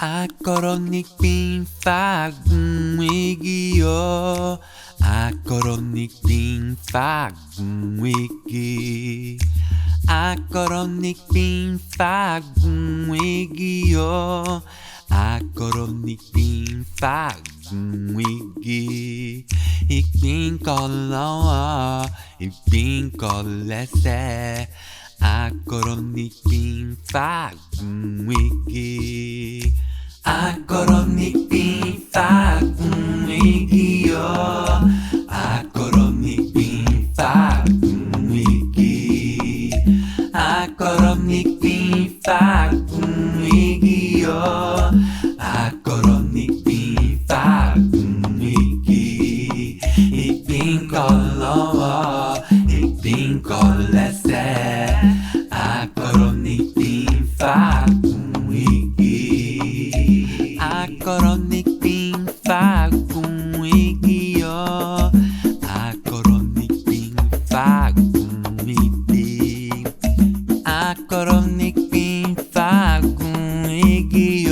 Akoronik bin fagwigio. Akoronik bin fagwigi. Akoronik bin fagwigio. Akoronik bin fagwigi. Ik bin koloa, ik bin kolese. Akoronik bin fagwigi. Akoronik bin fagwigio. Akoronik bin fagwigi. Akoronik bin fagwigio. Akoronik bin fagwigi. Ik bin koloa, ik bin kolese. Akoronik bin fagwigi. Akoronik bin fagwigio. Akoronik bin fagwigi. Akoronik bin fagwigio.